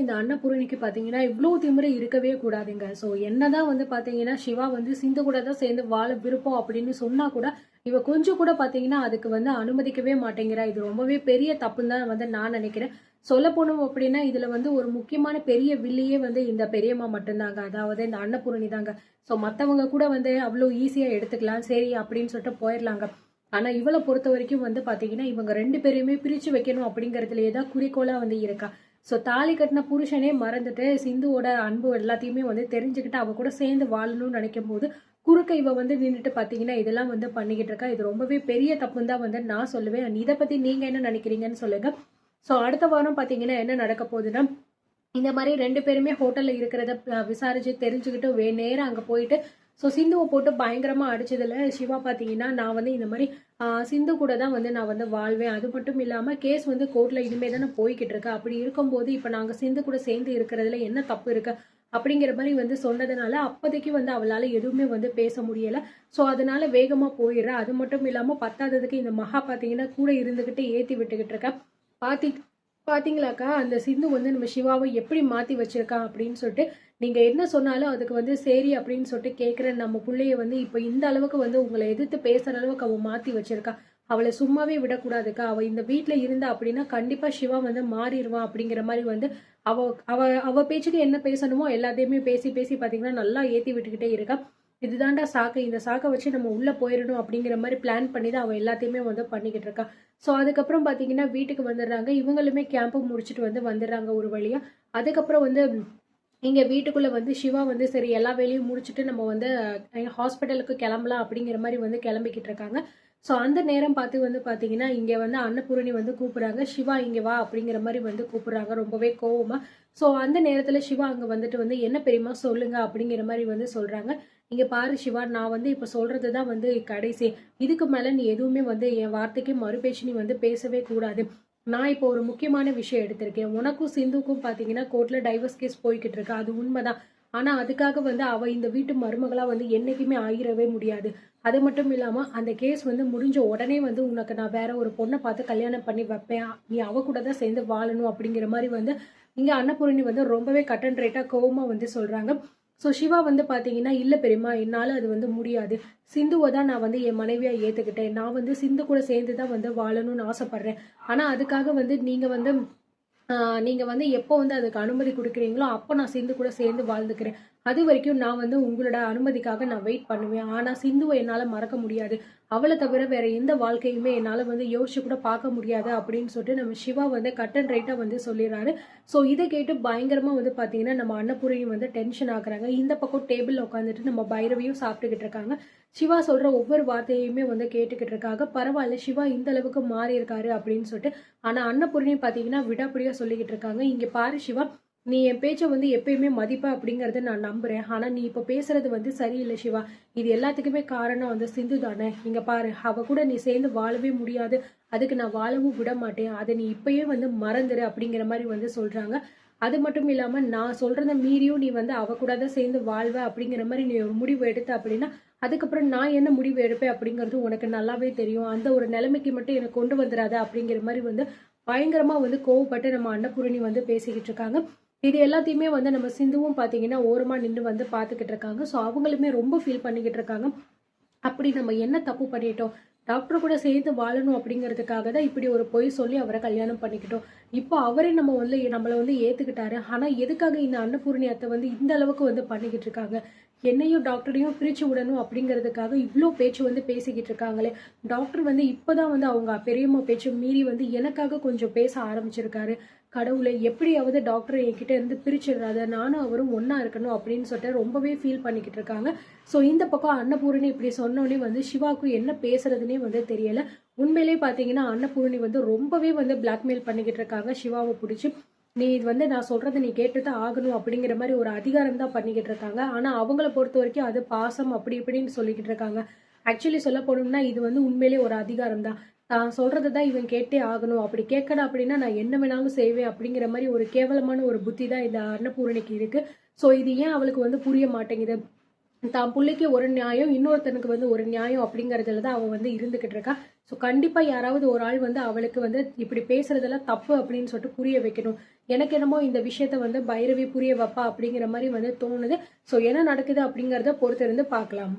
இந்த அன்னபூரணிக்கு பார்த்தீங்கன்னா, இவ்ளோ திமிரு இருக்கவே கூடாதுங்க. ஸோ என்னதான் வந்து பார்த்தீங்கன்னா, சிவா வந்து சிந்து கூட தான் சேர்ந்து வாழ விருப்பம் அப்படின்னு சொன்னா கூட, இவ கொஞ்சம் கூட பார்த்தீங்கன்னா, அதுக்கு வந்து அனுமதிக்கவே மாட்டேங்கிறா. இது ரொம்பவே பெரிய தப்புன்னு தான் வந்து நான் நினைக்கிறேன். சொல்லப்போனோம் அப்படின்னா, இதுல வந்து ஒரு முக்கியமான பெரிய வில்லியே வந்து இந்த பெரியம்மா மட்டும்தாங்க. அதாவது இந்த அன்னபூரணி தாங்க. ஸோ மத்தவங்க கூட வந்து அவ்ளோ ஈஸியா எடுத்துக்கலாம். சரி அப்படின்னு சொல்லிட்டு போயிரலாங்க. ஆனா இவள பொறுத்தவரைக்கும் வந்து பார்த்தீங்கன்னா, இவங்க 2 பேரையுமே பிரிச்சு வைக்கணும் அப்படிங்கிறதுலயே தான் குறிக்கோளா வந்து இருக்கா. ஸோ தாலி கட்டின புருஷனே மறந்துட்டு சிந்துவோட அன்பு எல்லாத்தையுமே வந்து தெரிஞ்சுக்கிட்டு அவ கூட சேர்ந்து வாழணும்னு நினைக்கும் போது குறுக்க இவ வந்து நின்றுட்டு பாத்தீங்கன்னா இதெல்லாம் வந்து பண்ணிக்கிட்டு இருக்கா. இது ரொம்பவே பெரிய தப்புன்னு தான் வந்து நான் சொல்லுவேன். இதை பத்தி நீங்க என்ன நினைக்கிறீங்கன்னு சொல்லுங்க. ஸோ அடுத்த வாரம் பாத்தீங்கன்னா என்ன நடக்க போகுதுன்னா, இந்த மாதிரி 2 பேருமே ஹோட்டல்ல இருக்கிறத விசாரிச்சு தெரிஞ்சுக்கிட்டு நேரா அங்க போயிட்டு ஸோ சிந்துவை போட்டு பயங்கரமா அடிச்சதுல சிவா பாத்தீங்கன்னா நான் வந்து இந்த மாதிரி சிந்து கூட தான் வந்து நான் வந்து வாழ்வேன். அது மட்டும் இல்லாம கேஸ் வந்து கோர்ட்ல இனிமே தானே போய்கிட்டு இருக்கு. அப்படி இருக்கும்போது இப்ப நாங்க சிந்து கூட சேர்ந்து இருக்கிறதுல என்ன தப்பு இருக்கு அப்படிங்கிற மாதிரி வந்து சொன்னதுனால அப்போதைக்கு வந்து அவளால எதுவுமே வந்து பேச முடியல. ஸோ அதனால வேகமா போயிடுறா. அது மட்டும் இல்லாம பத்தாததுக்கு இந்த மகா பாத்தீங்கன்னா கூட இருந்துகிட்டு ஏத்தி விட்டுக்கிட்டு இருக்கா. பாத்தி பாத்தீங்களாக்கா அந்த சிந்து வந்து நம்ம சிவாவை எப்படி மாத்தி வச்சிருக்கா அப்படின்னு சொல்லிட்டு நீங்க என்ன சொன்னாலும் அதுக்கு வந்து சரி அப்படின்னு சொல்லிட்டு கேட்குற நம்ம பிள்ளைய வந்து இப்போ இந்த அளவுக்கு வந்து உங்களை எதிர்த்து பேசுற அளவுக்கு அவ மாத்தி வச்சிருக்கா. அவளை சும்மாவே விடக்கூடாதுக்கா. அவ இந்த வீட்டுல இருந்தா அப்படின்னா கண்டிப்பா சிவா வந்து மாறிடுவான் அப்படிங்கிற மாதிரி வந்து அவ அவ அவ பேச்சுக்கு என்ன பேசணுமோ எல்லாத்தையுமே பேசி பேசி பாத்தீங்கன்னா நல்லா ஏத்தி விட்டுக்கிட்டே இருக்கா. இதுதான்டா சாக்கு. இந்த சாக்கை வச்சு நம்ம உள்ள போயிடணும் அப்படிங்கிற மாதிரி பிளான் பண்ணி தான் அவ எல்லாத்தையுமே வந்து பண்ணிக்கிட்டு இருக்கா. ஸோ அதுக்கப்புறம் பாத்தீங்கன்னா வீட்டுக்கு வந்துடுறாங்க. இவங்களுமே கேம்ப் முடிச்சுட்டு வந்து வந்துடுறாங்க ஒரு வழியா. அதுக்கப்புறம் வந்து இங்க வீட்டுக்குள்ள வந்து சிவா வந்து சரி எல்லா வேலையும் முடிச்சுட்டு நம்ம வந்து ஹாஸ்பிட்டலுக்கு கிளம்பலாம் அப்படிங்கிற மாதிரி வந்து கிளம்பிக்கிட்டு இருக்காங்க. ஸோ அந்த நேரம் பார்த்து வந்து பாத்தீங்கன்னா இங்க வந்து அன்னபூரணி வந்து கூப்பிடுறாங்க. சிவா இங்க வா அப்படிங்கிற மாதிரி வந்து கூப்பிடுறாங்க ரொம்பவே கோவமா. ஸோ அந்த நேரத்துல சிவா அங்க வந்துட்டு வந்து என்ன பெரியமா சொல்லுங்க அப்படிங்கிற மாதிரி வந்து சொல்றாங்க. இங்க பாரு சிவா, நான் வந்து இப்ப சொல்றதுதான் வந்து கடைசி. இதுக்கு மேல நீ எதுவுமே வந்து என் வார்த்தைக்கு மறுபேச்சு நீ வந்து பேசவே கூடாது. நான் இப்போ ஒரு முக்கியமான விஷயம் எடுத்திருக்கேன். உனக்கும் சிந்துக்கும் பாத்தீங்கன்னா கோர்ட்ல டைவர்ஸ் கேஸ் போய்கிட்டு இருக்கு. அது உண்மைதான். ஆனா அதுக்காக வந்து அவ இந்த வீட்டு மருமகளா வந்து என்னைக்குமே ஆகிரவே முடியாது. அது மட்டும் இல்லாம அந்த கேஸ் வந்து முடிஞ்ச உடனே வந்து உனக்கு நான் வேற ஒரு பொண்ணை பார்த்து கல்யாணம் பண்ணி வைப்பேன். நீ அவ கூட தான் சேர்ந்து வாழணும் அப்படிங்கிற மாதிரி வந்து இங்க அன்னபூரணி வந்து ரொம்பவே கட் அண்ட் ரைட்டா கோவமா வந்து சொல்றாங்க. ஸோ சிவா வந்து பாத்தீங்கன்னா இல்ல பெரியம்மா, என்னால அது வந்து முடியாது. சிந்துவை தான் நான் வந்து என் மனைவியா ஏத்துக்கிட்டேன். நான் வந்து சிந்து கூட சேர்ந்து தான் வந்து வாழணும்னு ஆசைப்படுறேன். ஆனா அதுக்காக வந்து நீங்க வந்து எப்போ வந்து அதுக்கு அனுமதி குடுக்குறீங்களோ, அப்போ நான் சிந்து கூட சேர்ந்து வாழ்ந்துக்கிறேன். அது வரைக்கும் நான் வந்து உங்களோட அனுமதிக்காக நான் வெயிட் பண்ணுவேன். ஆனா சிந்துவ என்னால மறக்க முடியாது. அவள தவிர வேற எந்த வாழ்க்கையுமே என்னால வந்து யோசிச்சு கூட பார்க்க முடியாது அப்படின்னு சொல்லிட்டு நம்ம சிவா வந்து கட் அண்ட் ரைட்டா வந்து சொல்லிடுறாரு. ஸோ இதை கேட்டு பயங்கரமா வந்து பாத்தீங்கன்னா நம்ம அன்னபூரணியும் வந்து டென்ஷன் ஆகுறாங்க. இந்த பக்கம் டேபிள்ல உட்காந்துட்டு நம்ம பைரவியும் சாப்பிட்டுக்கிட்டு இருக்காங்க. சிவா சொல்ற ஒவ்வொரு வார்த்தையுமே வந்து கேட்டுக்கிட்டு இருக்காங்க. பரவாயில்ல, சிவா இந்த அளவுக்கு மாறி இருக்காரு அப்படின்னு சொல்லிட்டு. ஆனா அன்னபூரணி பாத்தீங்கன்னா விடாப்பிடியா சொல்லிக்கிட்டு இருக்காங்க. இங்க பாரு சிவா, நீ என் பேச்ச வந்து எப்பயுமே மதிப்ப அப்படிங்கறத நான் நம்புறேன். ஆனா நீ இப்ப பேசுறது வந்து சரியில்லை சிவா. இது எல்லாத்துக்குமே காரணம் வந்து சிந்து தானே. இங்க பாரு, அவ கூட நீ சேர்ந்து வாழவே முடியாது. அதுக்கு நான் வாழவும் விட மாட்டேன். அதை நீ இப்பயே வந்து மறந்துரு அப்படிங்கிற மாதிரி வந்து சொல்றாங்க. அது மட்டும் இல்லாம நான் சொல்றத மீறியும் நீ வந்து அவ கூட தான் சேர்ந்து வாழ்வ அப்படிங்கிற மாதிரி நீ ஒரு முடிவு எடுத்த அப்படின்னா அதுக்கப்புறம் நான் என்ன முடிவு எடுப்பேன் அப்படிங்கிறது உனக்கு நல்லாவே தெரியும். அந்த ஒரு நிலைமைக்கு மட்டும் எனக்கு கொண்டு வந்துடாத அப்படிங்கிற மாதிரி வந்து பயங்கரமா வந்து கோவப்பட்டு நம்ம அன்னபூரணி வந்து பேசிக்கிட்டு இருக்காங்க. இது எல்லாத்தையுமே வந்து நம்ம சிந்துவும் பாத்தீங்கன்னா ஓரமா நின்று வந்து பாத்துக்கிட்டு இருக்காங்க. ஸோ அவங்களுமே ரொம்ப ஃபீல் பண்ணிக்கிட்டு இருக்காங்க. அப்படி நம்ம என்ன தப்பு பண்ணிட்டோம்? டாக்டர் கூட சேர்ந்து வாழணும் அப்படிங்கிறதுக்காக தான் இப்படி ஒரு பொய் சொல்லி அவரை கல்யாணம் பண்ணிக்கிட்டோம். இப்போ அவரே நம்மள வந்து ஏத்துக்கிட்டாரு. ஆனா எதுக்காக இந்த அன்னபூரணி அத்தை வந்து இந்த அளவுக்கு வந்து பண்ணிக்கிட்டு இருக்காங்க? என்னையும் டாக்டரையும் பிரிச்சு விடணும் அப்படிங்கிறதுக்காக இவ்வளோ பேச்சு வந்து பேசிக்கிட்டு இருக்காங்களே. டாக்டர் வந்து இப்பதான் வந்து அவங்க பெரியம்மா பேச்சு மீறி வந்து எனக்காக கொஞ்சம் பேச ஆரம்பிச்சிருக்காரு. கடவுளை, எப்படியாவது டாக்டர் என்கிட்ட இருந்து பிரிச்சிடுறாத, நானும் அவரும் ஒன்னா இருக்கணும் அப்படின்னு சொல்லிட்டு ரொம்பவே ஃபீல் பண்ணிக்கிட்டு இருக்காங்க. ஸோ இந்த பக்கம் அன்னபூரணி இப்படி சொன்னோடனே வந்து சிவாவுக்கு என்ன பேசுறதுனே வந்து தெரியல. உண்மையிலே பாத்தீங்கன்னா அன்னபூரணி வந்து ரொம்பவே வந்து பிளாக்மெயில் பண்ணிக்கிட்டு இருக்காங்க சிவாவை பிடிச்சி. நீ இது வந்து நான் சொல்றதை நீ கேட்டுதான் ஆகணும் அப்படிங்கிற மாதிரி ஒரு அதிகாரம் தான் பண்ணிக்கிட்டு இருக்காங்க. ஆனா அவங்கள பொறுத்த வரைக்கும் அது பாசம் அப்படி இப்படின்னு சொல்லிக்கிட்டு இருக்காங்க. ஆக்சுவலி சொல்ல போனோம்னா இது வந்து உண்மையிலே ஒரு அதிகாரம் தான். தான் சொல்றதை தான் இவன் கேட்டே ஆகணும். அப்படி கேட்கணும் அப்படின்னா நான் என்ன வேணாலும் செய்வேன் அப்படிங்கிற மாதிரி ஒரு கேவலமான ஒரு புத்தி தான் இந்த அன்னபூரணிக்கு இருக்கு. ஸோ இது ஏன் அவளுக்கு வந்து புரிய மாட்டேங்குது? தான் புள்ளைக்கு ஒரு நியாயம், இன்னொருத்தனுக்கு வந்து ஒரு நியாயம் அப்படிங்கறதுல தான் அவ வந்து இருந்துகிட்டு இருக்கா. ஸோ கண்டிப்பா யாராவது ஒரு ஆள் வந்து அவளுக்கு வந்து இப்படி பேசுறதெல்லாம் தப்பு அப்படின்னு சொல்லிட்டு புரிய வைக்கணும். எனக்கு என்னமோ இந்த விஷயத்த வந்து பைரவி புரிய வைப்பா அப்படிங்கிற மாதிரி வந்து தோணுது. ஸோ என்ன நடக்குது அப்படிங்கறத பொறுத்திருந்து பார்க்கலாம்.